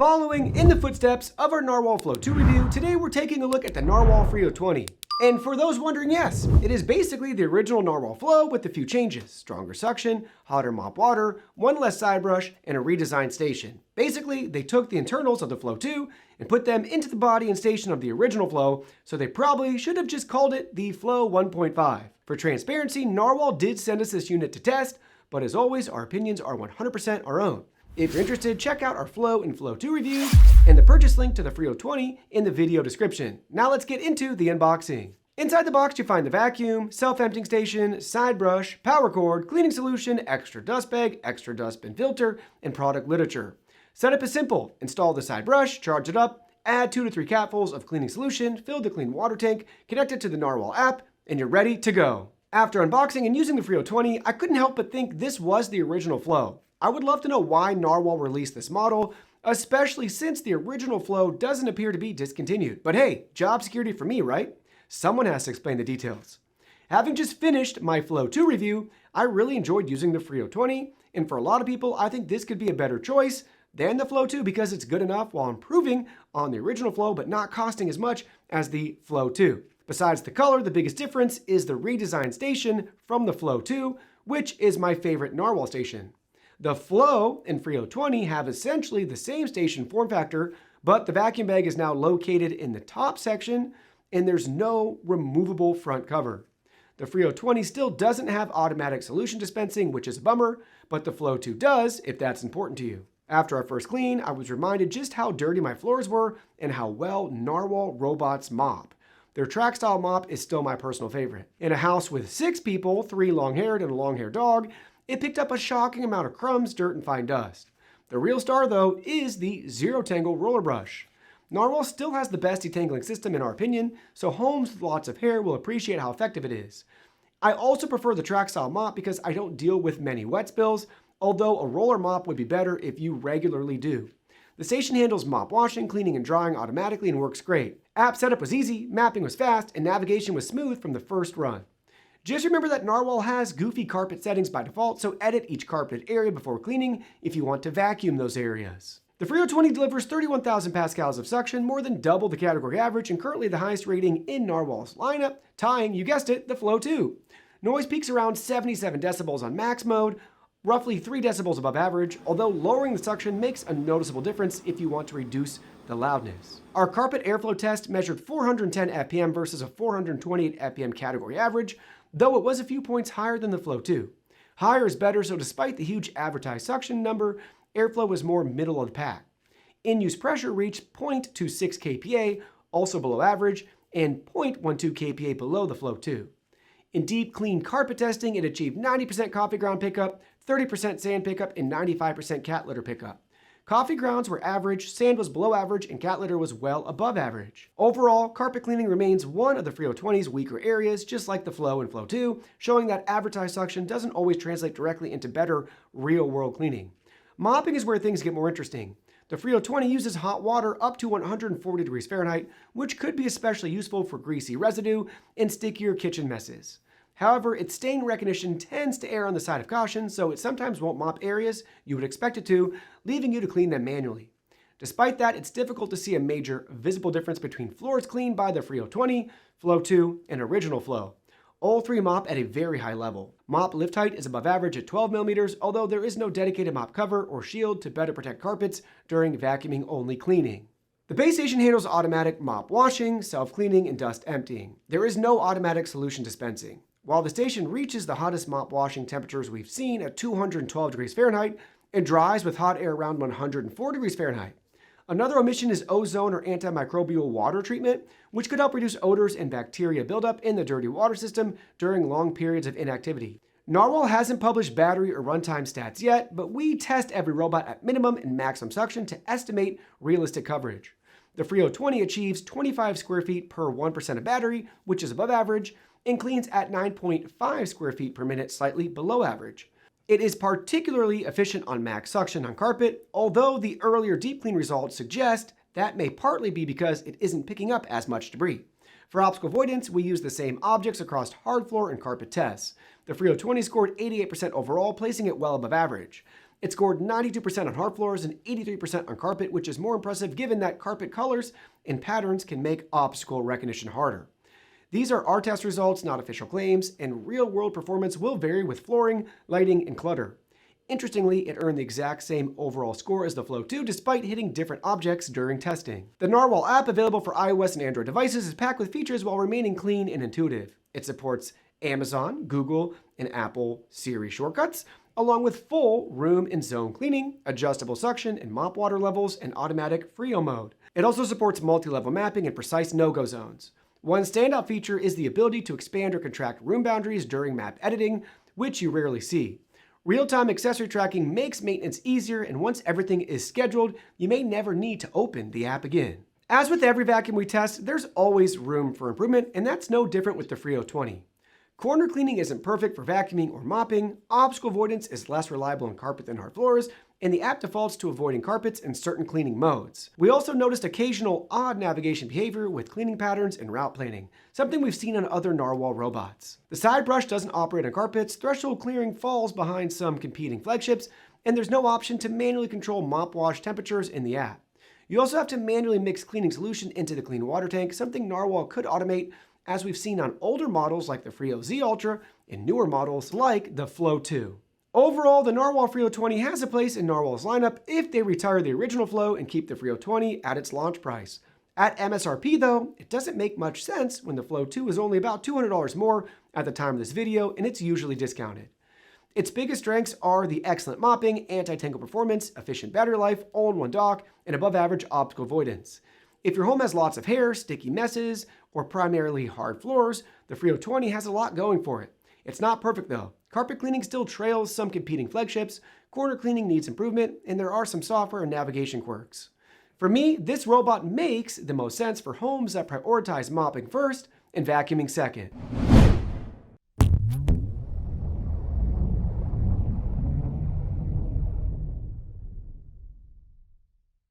Following in the footsteps of our Narwal Flow 2 review, today we're taking a look at the Narwal Freo 20. And for those wondering, yes, it is basically the original Narwal Flow with a few changes. Stronger suction, hotter mop water, one less side brush, and a redesigned station. Basically, they took the internals of the Flow 2 and put them into the body and station of the original Flow, so they probably should have just called it the Flow 1.5. For transparency, Narwal did send us this unit to test, but as always, our opinions are 100% our own. If you're interested, check out our Flow and Flow 2 reviews and the purchase link to the Freo 20 in the video description. Now let's get into the unboxing. Inside the box, you find the vacuum, self-emptying station, side brush, power cord, cleaning solution, extra dust bag, extra dustbin filter, and product literature. Setup is simple. Install the side brush, charge it up, add 2 to 3 capfuls of cleaning solution, fill the clean water tank, connect it to the Narwal app, and you're ready to go. After unboxing and using the Freo 20, I couldn't help but think this was the original Flow. I would love to know why Narwal released this model, especially since the original Flow doesn't appear to be discontinued. But hey, job security for me, right? Someone has to explain the details. Having just finished my Flow 2 review, I really enjoyed using the Freo 20, and for a lot of people, I think this could be a better choice than the Flow 2 because it's good enough while improving on the original Flow but not costing as much as the Flow 2. Besides the color, the biggest difference is the redesigned station from the Flow 2, which is my favorite Narwal station. The Flow and Freo 20 have essentially the same station form factor, but the vacuum bag is now located in the top section and there's no removable front cover. The Freo 20 still doesn't have automatic solution dispensing, which is a bummer, but the Flow 2 does if that's important to you. After our first clean, I was reminded just how dirty my floors were and how well Narwal robots mop. Their track style mop is still my personal favorite. In a house with 6 people, 3 long-haired and a long-haired dog, it picked up a shocking amount of crumbs, dirt, and fine dust. The real star, though, is the Zero Tangle Roller Brush. Narwal still has the best detangling system in our opinion, so homes with lots of hair will appreciate how effective it is. I also prefer the track style mop because I don't deal with many wet spills, although a roller mop would be better if you regularly do. The station handles mop washing, cleaning, and drying automatically and works great. App setup was easy, mapping was fast, and navigation was smooth from the first run. Just remember that Narwal has goofy carpet settings by default, so edit each carpeted area before cleaning if you want to vacuum those areas. The Freo 20 delivers 31,000 pascals of suction, more than double the category average, and currently the highest rating in Narwal's lineup, tying, you guessed it, the Flow 2. Noise peaks around 77 decibels on max mode, roughly 3 decibels above average, although lowering the suction makes a noticeable difference if you want to reduce the loudness. Our carpet airflow test measured 410 FPM versus a 428 FPM category average, though it was a few points higher than the Flow 2. Higher is better, so despite the huge advertised suction number, airflow was more middle of the pack. In-use pressure reached 0.26 kPa, also below average, and 0.12 kPa below the Flow 2. In deep, clean carpet testing, it achieved 90% coffee ground pickup, 30% sand pickup, and 95% cat litter pickup. Coffee grounds were average, sand was below average, and cat litter was well above average. Overall, carpet cleaning remains one of the Freo 20's weaker areas, just like the Flow and Flow 2, showing that advertised suction doesn't always translate directly into better real-world cleaning. Mopping is where things get more interesting. The Freo 20 uses hot water up to 140 degrees Fahrenheit, which could be especially useful for greasy residue and stickier kitchen messes. However, its stain recognition tends to err on the side of caution, so it sometimes won't mop areas you would expect it to, leaving you to clean them manually. Despite that, it's difficult to see a major visible difference between floors cleaned by the Freo 20, Flow 2, and original Flow. All 3 mop at a very high level. Mop lift height is above average at 12 millimeters, although there is no dedicated mop cover or shield to better protect carpets during vacuuming-only cleaning. The base station handles automatic mop washing, self-cleaning, and dust emptying. There is no automatic solution dispensing. While the station reaches the hottest mop washing temperatures we've seen at 212 degrees Fahrenheit, it dries with hot air around 104 degrees Fahrenheit. Another omission is ozone or antimicrobial water treatment, which could help reduce odors and bacteria buildup in the dirty water system during long periods of inactivity. Narwal hasn't published battery or runtime stats yet, but we test every robot at minimum and maximum suction to estimate realistic coverage. The Freo 20 achieves 25 square feet per 1% of battery, which is above average, and cleans at 9.5 square feet per minute, slightly below average. It is particularly efficient on max suction on carpet, although the earlier deep clean results suggest that may partly be because it isn't picking up as much debris. For obstacle avoidance, we use the same objects across hard floor and carpet tests. The Freo 20 scored 88% overall, placing it well above average. It scored 92% on hard floors and 83% on carpet, which is more impressive given that carpet colors and patterns can make obstacle recognition harder. These are our test results, not official claims, and real-world performance will vary with flooring, lighting, and clutter. Interestingly, it earned the exact same overall score as the Flow 2 despite hitting different objects during testing. The Narwal app, available for iOS and Android devices, is packed with features while remaining clean and intuitive. It supports Amazon, Google, and Apple Siri shortcuts, along with full room and zone cleaning, adjustable suction and mop water levels, and automatic Freo mode. It also supports multi-level mapping and precise no-go zones. One standout feature is the ability to expand or contract room boundaries during map editing, which you rarely see. Real-time accessory tracking makes maintenance easier, and once everything is scheduled, you may never need to open the app again. As with every vacuum we test, there's always room for improvement, and that's no different with the Freo 20. Corner cleaning isn't perfect for vacuuming or mopping, obstacle avoidance is less reliable on carpet than hard floors, and the app defaults to avoiding carpets in certain cleaning modes. We also noticed occasional odd navigation behavior with cleaning patterns and route planning, something we've seen on other Narwal robots. The side brush doesn't operate on carpets, threshold clearing falls behind some competing flagships, and there's no option to manually control mop wash temperatures in the app. You also have to manually mix cleaning solution into the clean water tank, something Narwal could automate, as we've seen on older models like the Freo Z Ultra and newer models like the Flow 2. Overall, the Narwal Freo 20 has a place in Narwal's lineup if they retire the original Flow and keep the Freo 20 at its launch price. At MSRP though, it doesn't make much sense when the Flow 2 is only about $200 more at the time of this video, and it's usually discounted. Its biggest strengths are the excellent mopping, anti-tangle performance, efficient battery life, all-in-one dock, and above-average optical avoidance. If your home has lots of hair, sticky messes, or primarily hard floors, the Freo 20 has a lot going for it. It's not perfect though. Carpet cleaning still trails some competing flagships, corner cleaning needs improvement, and there are some software and navigation quirks. For me, this robot makes the most sense for homes that prioritize mopping first and vacuuming second.